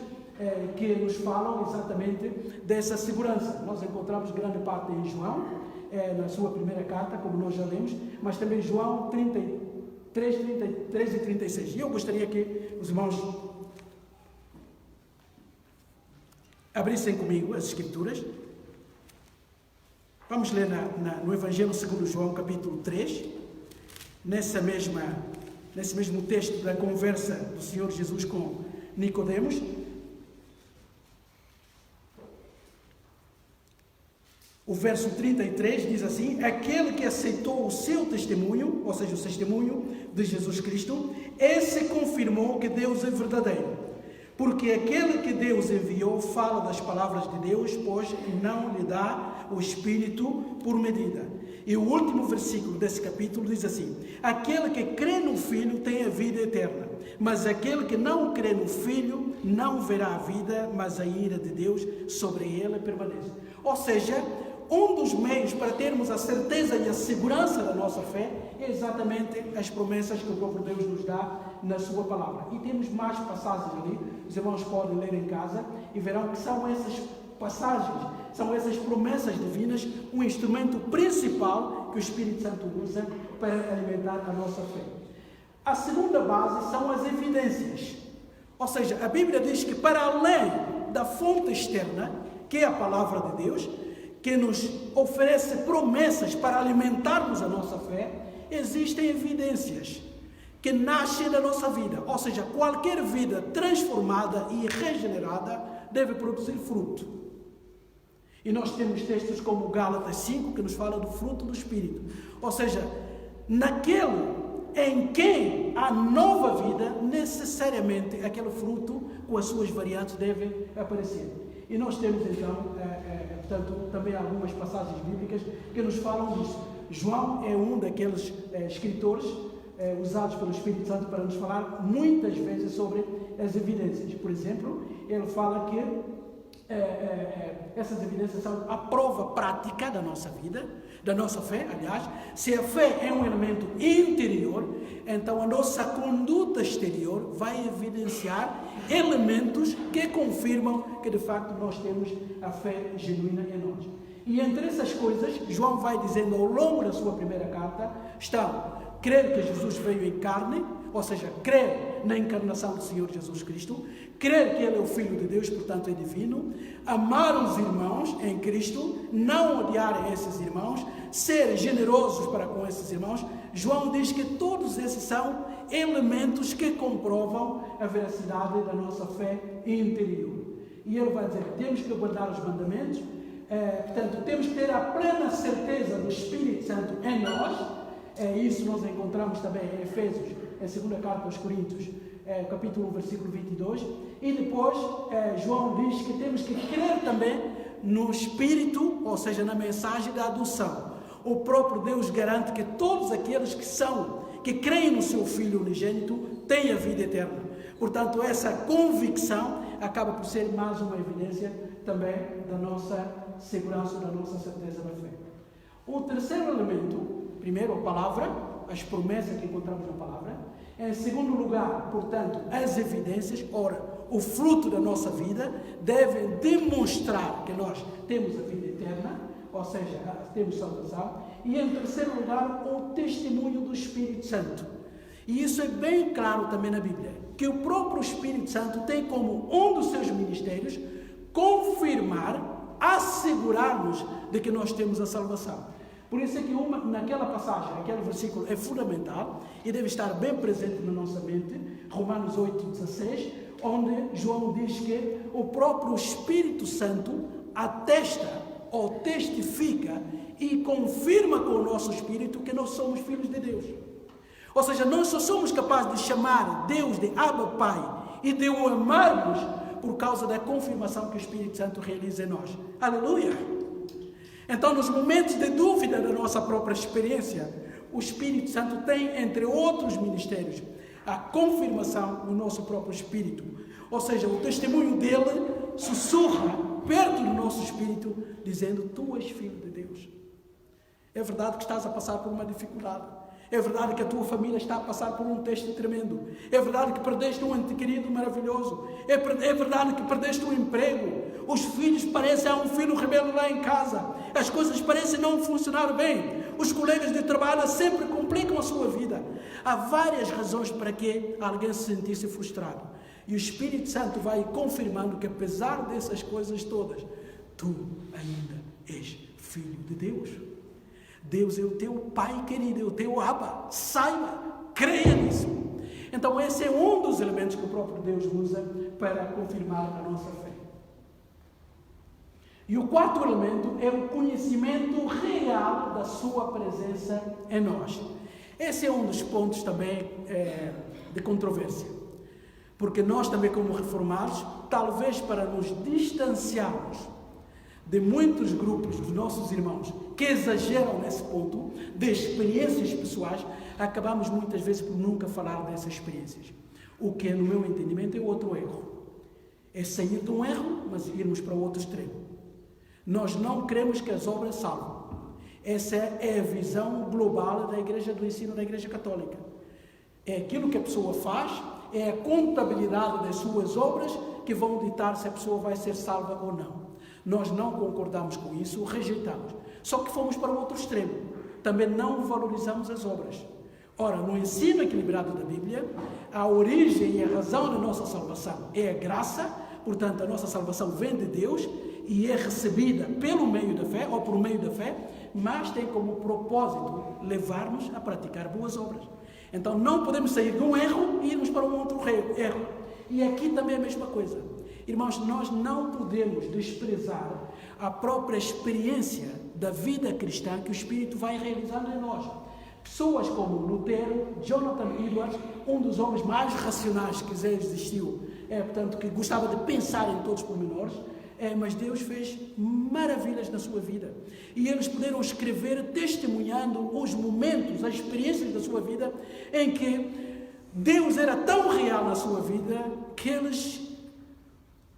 que nos falam exatamente dessa segurança. Nós encontramos grande parte em João, na sua primeira carta, como nós já lemos, mas também João 33 e 36. E eu gostaria que os irmãos abrissem comigo as Escrituras. Vamos ler no Evangelho segundo João, capítulo 3, nesse mesmo texto da conversa do Senhor Jesus com Nicodemos. O verso 33 diz assim: aquele que aceitou o seu testemunho, ou seja, o testemunho de Jesus Cristo, esse confirmou que Deus é verdadeiro. Porque aquele que Deus enviou fala das palavras de Deus, pois não lhe dá o Espírito por medida. E o último versículo desse capítulo diz assim: aquele que crê no Filho tem a vida eterna, mas aquele que não crê no Filho não verá a vida, mas a ira de Deus sobre ele permanece. Ou seja, um dos meios para termos a certeza e a segurança da nossa fé é exatamente as promessas que o próprio Deus nos dá na sua palavra. E temos mais passagens ali, os irmãos podem ler em casa e verão que são essas passagens, são essas promessas divinas, um instrumento principal que o Espírito Santo usa para alimentar a nossa fé. A segunda base são as evidências. Ou seja, a Bíblia diz que para além da fonte externa, que é a palavra de Deus, que nos oferece promessas para alimentarmos a nossa fé, existem evidências que nascem da nossa vida. Ou seja, qualquer vida transformada e regenerada deve produzir fruto. E nós temos textos como Gálatas 5, que nos fala do fruto do Espírito. Ou seja, naquele em quem há nova vida, necessariamente aquele fruto com as suas variantes deve aparecer. E nós temos então, portanto, também algumas passagens bíblicas que nos falam disso. João é um daqueles escritores usados pelo Espírito Santo para nos falar muitas vezes sobre as evidências. Por exemplo, ele fala que essas evidências são a prova prática da nossa vida, da nossa fé, aliás. Se a fé é um elemento interior, então a nossa conduta exterior vai evidenciar elementos que confirmam que de facto nós temos a fé genuína em nós. E entre essas coisas, João vai dizendo ao longo da sua primeira carta, estão crer que Jesus veio em carne, ou seja, crer na encarnação do Senhor Jesus Cristo, crer que Ele é o Filho de Deus, portanto é divino, amar os irmãos em Cristo, não odiar esses irmãos, ser generosos para com esses irmãos. João diz que todos esses são elementos que comprovam a veracidade da nossa fé interior. E ele vai dizer que temos que guardar os mandamentos, portanto, temos que ter a plena certeza do Espírito Santo em nós. Isso nós encontramos também em Efésios, em 2ª carta aos Coríntios, capítulo 1, versículo 22. E depois, João diz que temos que crer também no Espírito, ou seja, na mensagem da adoção. O próprio Deus garante que todos aqueles que creem no seu Filho unigênito têm a vida eterna. Portanto, essa convicção acaba por ser mais uma evidência também da nossa segurança, da nossa certeza da fé. O terceiro elemento, primeiro a palavra, as promessas que encontramos na palavra. Em segundo lugar, portanto, as evidências. Ora, o fruto da nossa vida deve demonstrar que nós temos a vida eterna, ou seja, temos salvação. E em terceiro lugar, o testemunho do Espírito Santo. E isso é bem claro também na Bíblia, que o próprio Espírito Santo tem como um dos seus ministérios confirmar, assegurar-nos de que nós temos a salvação. Por isso é que naquela passagem, aquele versículo é fundamental e deve estar bem presente na nossa mente, Romanos 8,16, onde João diz que o próprio Espírito Santo atesta ou testifica e confirma com o nosso espírito que nós somos filhos de Deus. Ou seja, nós só somos capazes de chamar Deus de Abba Pai e de o amarmos por causa da confirmação que o Espírito Santo realiza em nós. Aleluia! Então, nos momentos de dúvida da nossa própria experiência, o Espírito Santo tem, entre outros ministérios, a confirmação no nosso próprio espírito. Ou seja, o testemunho dele sussurra perto do nosso espírito, dizendo: tu és filho de Deus. É verdade que estás a passar por uma dificuldade. É verdade que a tua família está a passar por um teste tremendo. É verdade que perdeste um ente querido maravilhoso. É verdade que perdeste um emprego. Os filhos parecem, há um filho rebelde lá em casa. As coisas parecem não funcionar bem. Os colegas de trabalho sempre complicam a sua vida. Há várias razões para que alguém se sentisse frustrado. E o Espírito Santo vai confirmando que, apesar dessas coisas todas, tu ainda és filho de Deus. Deus é o teu Pai querido, é o teu Abba. Saiba, creia nisso. Então esse é um dos elementos que o próprio Deus usa para confirmar a nossa fé. E o quarto elemento é o conhecimento real da sua presença em nós. Esse é um dos pontos também de controvérsia. Porque nós também, como reformados, talvez para nos distanciarmos de muitos grupos dos nossos irmãos que exageram nesse ponto, de experiências pessoais, acabamos muitas vezes por nunca falar dessas experiências. O que, no meu entendimento, é outro erro. É sair de um erro, mas irmos para o outro extremo. Nós não queremos que as obras salvam. Essa é a visão global da Igreja, do ensino da Igreja Católica. É aquilo que a pessoa faz, é a contabilidade das suas obras que vão ditar se a pessoa vai ser salva ou não. Nós não concordamos com isso, rejeitamos. Só que fomos para o outro extremo. Também não valorizamos as obras. Ora, no ensino equilibrado da Bíblia, a origem e a razão da nossa salvação é a graça, portanto a nossa salvação vem de Deus e é recebida pelo meio da fé, ou por meio da fé, mas tem como propósito levar-nos a praticar boas obras. Então não podemos sair de um erro e irmos para um outro erro. E aqui também é a mesma coisa. Irmãos, nós não podemos desprezar a própria experiência da vida cristã que o Espírito vai realizando em nós. Pessoas como Lutero, Jonathan Edwards, um dos homens mais racionais que existiu, portanto, que gostava de pensar em todos os pormenores, mas Deus fez maravilhas na sua vida. E eles puderam escrever testemunhando os momentos, as experiências da sua vida, em que Deus era tão real na sua vida que eles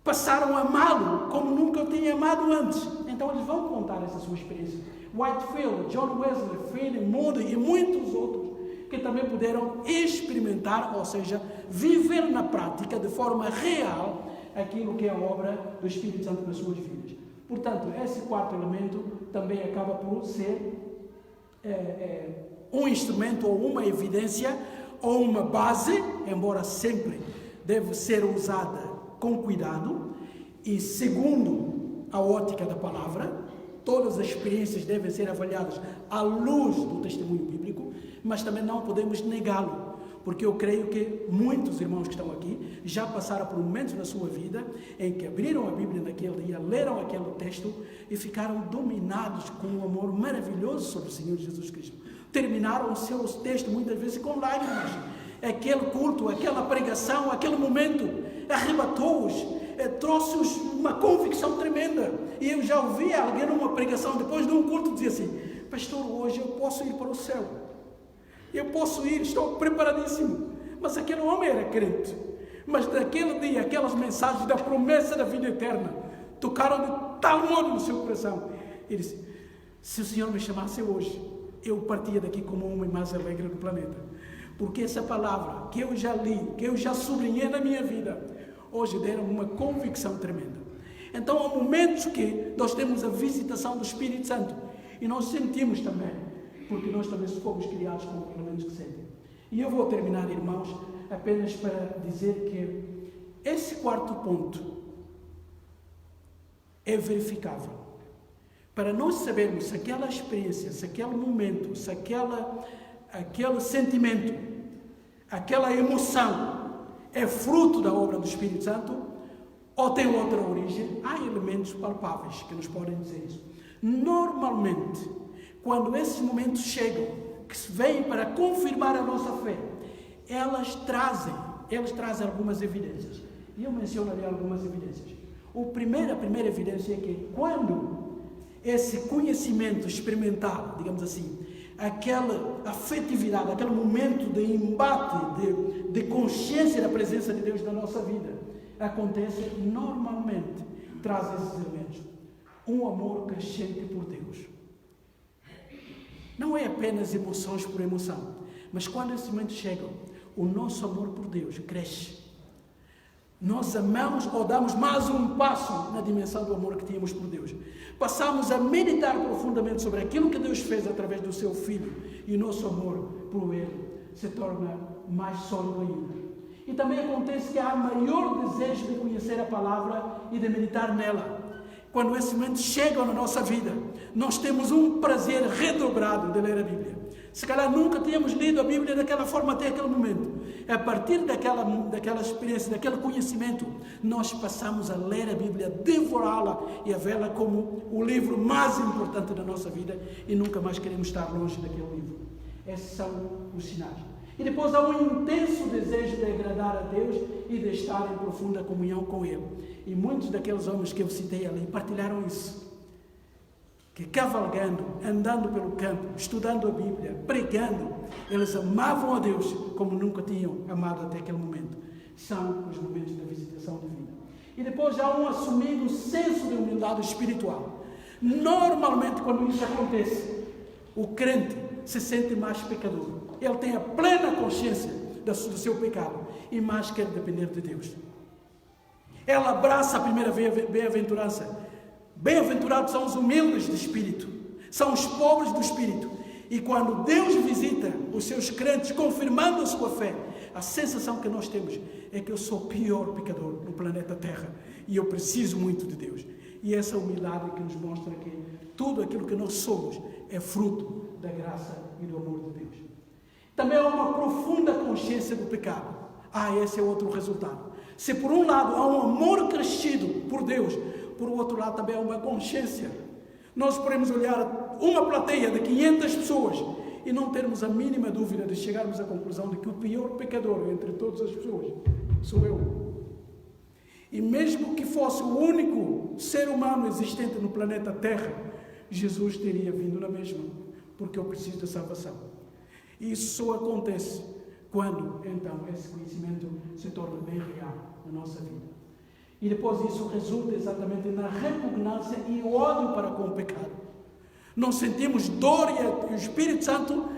passaram a amá-lo como nunca o tinham amado antes. Então eles vão contar essa sua experiência. Whitefield, John Wesley, Finney, Moody e muitos outros que também puderam experimentar, ou seja, viver na prática de forma real aquilo que é a obra do Espírito Santo nas suas vidas. Portanto, esse quarto elemento também acaba por ser um instrumento ou uma evidência ou uma base, embora sempre deve ser usada com cuidado e segundo a ótica da palavra. Todas as experiências devem ser avaliadas à luz do testemunho bíblico, mas também não podemos negá-lo, porque eu creio que muitos irmãos que estão aqui já passaram por momentos na sua vida em que abriram a Bíblia naquele dia, leram aquele texto e ficaram dominados com um amor maravilhoso sobre o Senhor Jesus Cristo. Terminaram os seus textos muitas vezes com lágrimas. Aquele culto, aquela pregação, aquele momento arrebatou-os, trouxe-os uma convicção tremenda. E eu já ouvi alguém numa pregação, depois de um culto, dizer assim: pastor, hoje eu posso ir para o céu. Eu posso ir, estou preparadíssimo. Mas aquele homem era crente. Mas naquele dia, aquelas mensagens da promessa da vida eterna tocaram de tal modo no seu coração. Ele disse: se o Senhor me chamasse hoje, eu partia daqui como o homem mais alegre do planeta. Porque essa palavra que eu já li, que eu já sublinhei na minha vida, hoje deram uma convicção tremenda. Então há momentos que nós temos a visitação do Espírito Santo e nós sentimos também, porque nós também fomos criados como elementos que sentem. E eu vou terminar, irmãos, apenas para dizer que esse quarto ponto é verificável. Para nós sabermos se aquela experiência, se aquele momento, se aquele sentimento, aquela emoção é fruto da obra do Espírito Santo ou tem outra origem, há elementos palpáveis que nos podem dizer isso. Normalmente, quando esses momentos chegam, que se vêm para confirmar a nossa fé, elas trazem algumas evidências. E eu mencionarei algumas evidências. A primeira evidência é que quando esse conhecimento experimental, digamos assim, aquela afetividade, aquele momento de embate, de consciência da presença de Deus na nossa vida, acontece, normalmente traz esses elementos. Um amor crescente por Deus. Não é apenas emoções por emoção, mas quando esses momentos chegam, o nosso amor por Deus cresce. Nós amamos ou damos mais um passo na dimensão do amor que tínhamos por Deus. Passamos a meditar profundamente sobre aquilo que Deus fez através do seu Filho e o nosso amor por Ele se torna mais sólido ainda. E também acontece que há maior desejo de conhecer a palavra e de meditar nela. Quando esses momentos chegam na nossa vida, nós temos um prazer redobrado de ler a Bíblia. Se calhar nunca tínhamos lido a Bíblia daquela forma até aquele momento. A partir daquela experiência, daquele conhecimento, nós passamos a ler a Bíblia, devorá-la e a vê-la como o livro mais importante da nossa vida e nunca mais queremos estar longe daquele livro. Esses são os sinais. E depois há um intenso desejo de agradar a Deus e de estar em profunda comunhão com Ele. E muitos daqueles homens que eu citei ali partilharam isso. Que cavalgando, andando pelo campo, estudando a Bíblia, pregando, eles amavam a Deus como nunca tinham amado até aquele momento. São os momentos da visitação divina. E depois há um assumido senso de humildade espiritual. Normalmente, quando isso acontece, o crente se sente mais pecador. Ele tem a plena consciência do seu pecado e mais quer depender de Deus. Ele abraça a primeira bem-aventurança. Bem-aventurados são os humildes de espírito, são os pobres do espírito. E quando Deus visita os seus crentes, confirmando a sua fé, a sensação que nós temos é que eu sou o pior pecador no planeta Terra e eu preciso muito de Deus. E essa humildade que nos mostra que tudo aquilo que nós somos é fruto da graça e do amor de Deus. Também há uma profunda consciência do pecado. Esse é outro resultado. Se por um lado há um amor crescido por Deus, por outro lado também há uma consciência. Nós podemos olhar uma plateia de 500 pessoas e não termos a mínima dúvida de chegarmos à conclusão de que o pior pecador entre todas as pessoas sou eu. E mesmo que fosse o único ser humano existente no planeta Terra, Jesus teria vindo na mesma, porque eu preciso da salvação. E isso só acontece quando, então, esse conhecimento se torna bem real na nossa vida. E depois isso resulta exatamente na repugnância e ódio para com o pecado. Nós sentimos dor e o Espírito Santo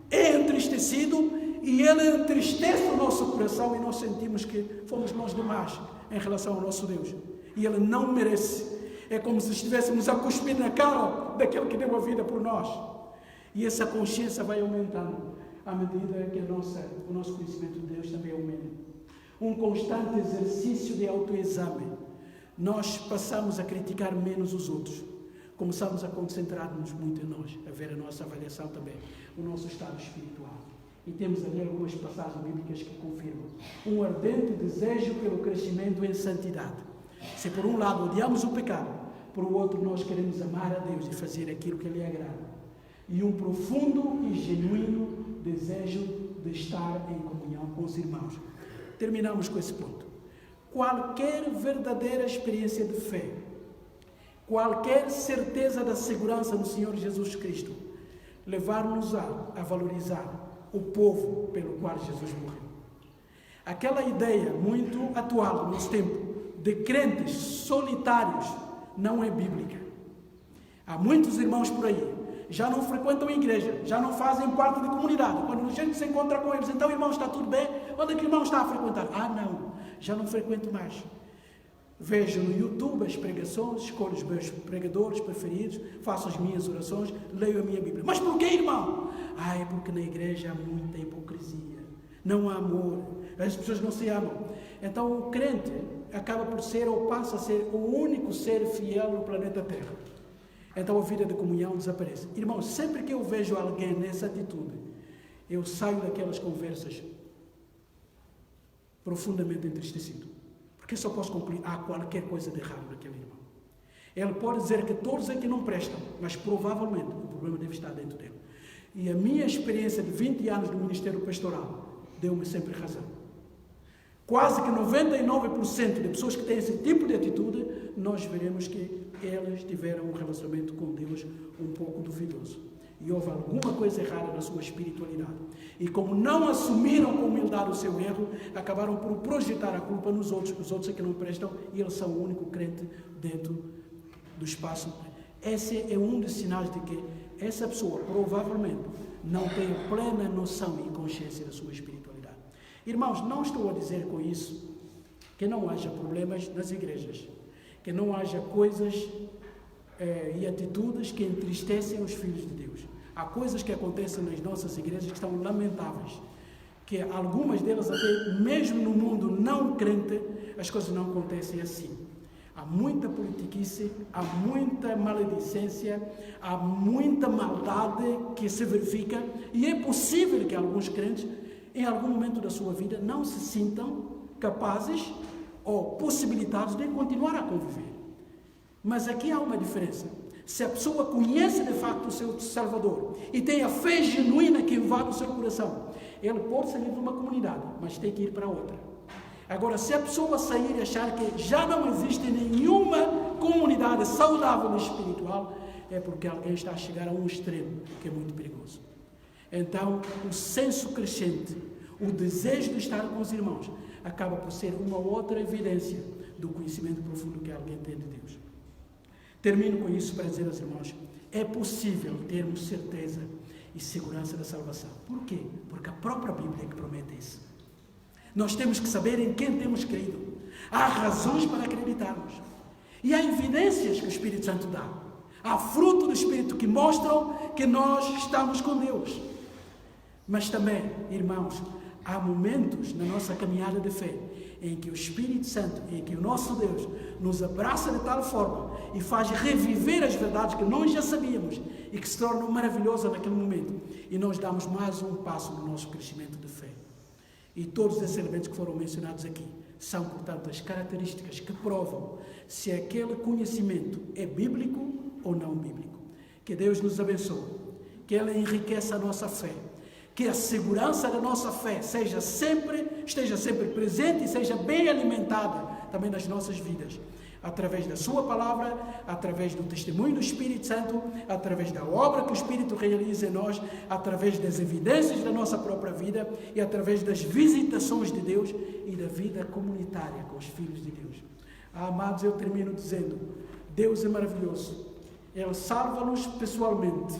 é entristecido e ele entristece o nosso coração e nós sentimos que fomos nós demais em relação ao nosso Deus. E ele não merece. É como se estivéssemos a cuspir na cara daquele que deu a vida por nós. E essa consciência vai aumentando à medida que o nosso conhecimento de Deus também aumenta. Um constante exercício de autoexame. Nós passamos a criticar menos os outros. Começamos a concentrar-nos muito em nós, a ver a nossa avaliação também, o nosso estado espiritual. E temos ali algumas passagens bíblicas que confirmam um ardente desejo pelo crescimento em santidade. Se por um lado odiamos o pecado, por outro nós queremos amar a Deus e fazer aquilo que lhe agrada. E um profundo e genuíno desejo de estar em comunhão com os irmãos. Terminamos com esse ponto. Qualquer verdadeira experiência de fé, qualquer certeza da segurança no Senhor Jesus Cristo, levar-nos a valorizar o povo pelo qual Jesus morreu. Aquela ideia muito atual no nosso tempo de crentes solitários não é bíblica. Há muitos irmãos por aí já não frequentam a igreja, já não fazem parte de comunidade. Quando a gente se encontra com eles, então irmão, está tudo bem? Onde é que o irmão está a frequentar? Não, já não frequento mais. Vejo no YouTube as pregações, escolho os meus pregadores preferidos, faço as minhas orações, leio a minha Bíblia. Mas por que, irmão? É porque na igreja há muita hipocrisia, não há amor, as pessoas não se amam. Então o crente acaba por ser ou passa a ser o único ser fiel no planeta Terra. Então a vida de comunhão desaparece. Irmãos, sempre que eu vejo alguém nessa atitude, eu saio daquelas conversas profundamente entristecido. Porque só posso concluir, há qualquer coisa de errado naquele irmão. Ele pode dizer que todos aqui não prestam, mas provavelmente o problema deve estar dentro dele. E a minha experiência de 20 anos no ministério pastoral deu-me sempre razão. Quase que 99% de pessoas que têm esse tipo de atitude, nós veremos que elas tiveram um relacionamento com Deus um pouco duvidoso. E houve alguma coisa errada na sua espiritualidade. E como não assumiram com humildade o seu erro, acabaram por projetar a culpa nos outros. Os outros é que não prestam e eles são o único crente dentro do espaço. Esse é um dos sinais de que essa pessoa provavelmente não tem plena noção e consciência da sua espiritualidade. Irmãos, não estou a dizer com isso que não haja problemas nas igrejas, que não haja coisas e atitudes que entristecem os filhos de Deus. Há coisas que acontecem nas nossas igrejas que são lamentáveis, que algumas delas até mesmo no mundo não crente, as coisas não acontecem assim. Há muita politiquice, há muita maledicência, há muita maldade que se verifica e é possível que alguns crentes em algum momento da sua vida, não se sintam capazes ou possibilitados de continuar a conviver. Mas aqui há uma diferença. Se a pessoa conhece de facto o seu Salvador e tem a fé genuína que invade o seu coração, ele pode sair de uma comunidade, mas tem que ir para outra. Agora, se a pessoa sair e achar que já não existe nenhuma comunidade saudável e espiritual, é porque alguém está a chegar a um extremo que é muito perigoso. Então, o senso crescente, o desejo de estar com os irmãos, acaba por ser uma outra evidência do conhecimento profundo que alguém tem de Deus. Termino com isso para dizer aos irmãos, é possível termos certeza e segurança da salvação. Por quê? Porque a própria Bíblia é que promete isso. Nós temos que saber em quem temos crido. Há razões para acreditarmos. E há evidências que o Espírito Santo dá. Há fruto do Espírito que mostram que nós estamos com Deus. Mas também, irmãos, há momentos na nossa caminhada de fé em que o Espírito Santo, em que o nosso Deus nos abraça de tal forma e faz reviver as verdades que nós já sabíamos e que se tornam maravilhosas naquele momento. E nós damos mais um passo no nosso crescimento de fé. E todos esses elementos que foram mencionados aqui são, portanto, as características que provam se aquele conhecimento é bíblico ou não bíblico. Que Deus nos abençoe, que Ele enriqueça a nossa fé, que a segurança da nossa fé esteja sempre presente e seja bem alimentada também nas nossas vidas, através da sua palavra, através do testemunho do Espírito Santo, através da obra que o Espírito realiza em nós, através das evidências da nossa própria vida e através das visitações de Deus e da vida comunitária com os filhos de Deus. Amados, eu termino dizendo, Deus é maravilhoso, Ele salva-nos pessoalmente,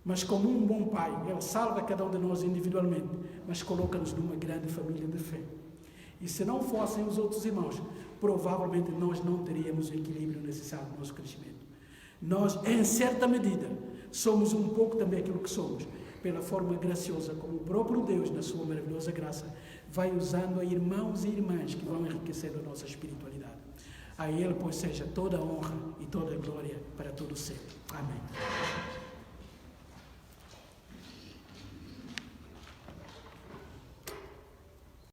mas como um bom pai, Ele salva cada um de nós individualmente, mas coloca-nos numa grande família de fé. E se não fossem os outros irmãos, provavelmente nós não teríamos o equilíbrio necessário no nosso crescimento. Nós, em certa medida, somos um pouco também aquilo que somos, pela forma graciosa como o próprio Deus, na sua maravilhosa graça, vai usando a irmãos e irmãs que vão enriquecendo a nossa espiritualidade. A Ele, pois, seja toda a honra e toda a glória para todo sempre. Amém.